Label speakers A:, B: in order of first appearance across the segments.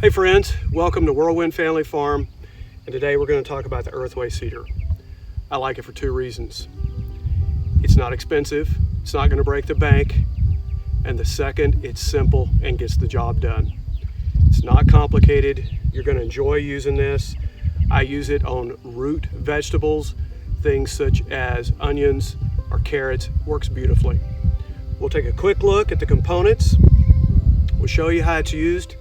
A: Hey friends, welcome to Whirlwind Family Farm, and today we're going to talk about the Earthway seeder. I like it for two reasons. It's not expensive, it's not going to break the bank, and the second, it's simple and gets the job done. It's not complicated. You're going to enjoy using this. I use it on root vegetables, things such as onions or carrots. Works beautifully. We'll take a quick look at the components. We'll show you how it's used.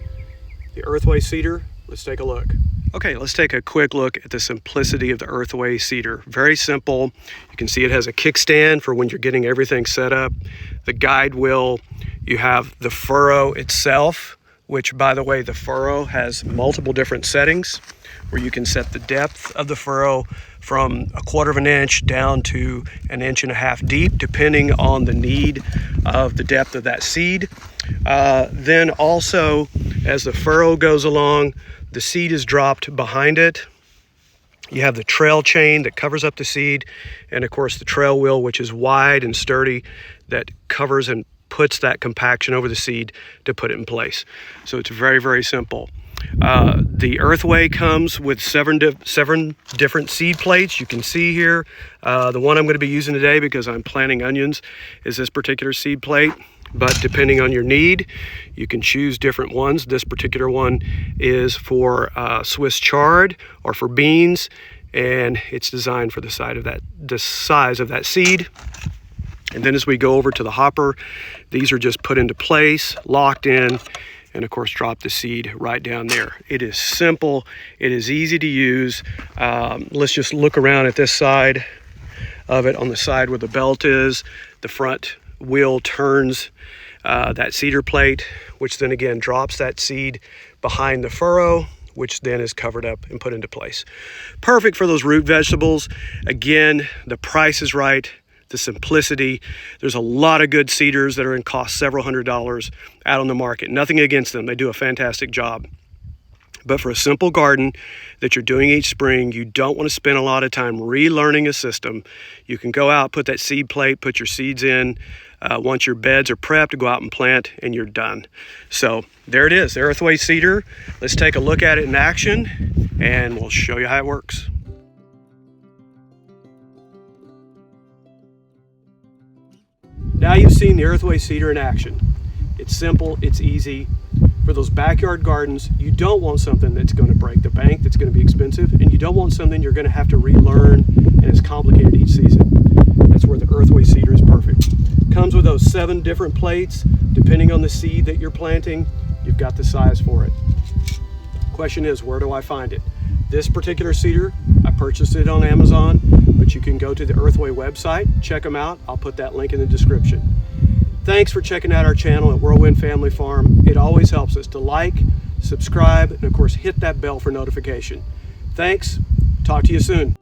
A: The Earthway seeder, let's take a look. Okay, let's take a quick look at the simplicity of the Earthway seeder. Very simple. You can see it has a kickstand for when you're getting everything set up. The guide wheel, you have the furrow itself, which by the way, the furrow has multiple different settings where you can set the depth of the furrow from 1/4 of an inch down to 1.5 inches deep, depending on the need of the depth of that seed. Then also, as the furrow goes along, the seed is dropped behind it. You have the trail chain that covers up the seed, and of course the trail wheel, which is wide and sturdy, that covers and puts that compaction over the seed to put it in place. So it's very, very simple. The Earthway comes with seven different seed plates. You can see here, the one I'm going to be using today because I'm planting onions is this particular seed plate. But depending on your need, you can choose different ones. This particular one is for Swiss chard or for beans, and it's designed for the size of that seed. And then as we go over to the hopper, these are just put into place, locked in, and of course drop the seed right down there. It is simple, it is easy to use. Let's just look around at this side of it. On the side where the belt is, the front wheel turns that seeder plate, which then again drops that seed behind the furrow, which then is covered up and put into place. Perfect for those root vegetables. Again, the price is right, the simplicity. There's a lot of good seeders that are in cost several $100s out on the market. Nothing against them, they do a fantastic job. But for a simple garden that you're doing each spring, you don't want to spend a lot of time relearning a system. You can go out, put that seed plate, put your seeds in. Once your beds are prepped, go out and plant, and you're done. So there it is, the Earthway seeder. Let's take a look at it in action, and we'll show you how it works. Now you've seen the Earthway seeder in action. It's simple, it's easy. For those backyard gardens, you don't want something that's going to break the bank, that's going to be expensive, and you don't want something you're going to have to relearn and it's complicated each season. That's where the Earthway seeder is perfect. Comes with those 7 different plates. Depending on the seed that you're planting, you've got the size for it. Question is, where do I find it? This particular seeder, I purchased it on Amazon, but you can go to the Earthway website, check them out. I'll put that link in the description. Thanks for checking out our channel at Whirlwind Family Farm. It always helps us to like, subscribe, and of course hit that bell for notification. Thanks. Talk to you soon.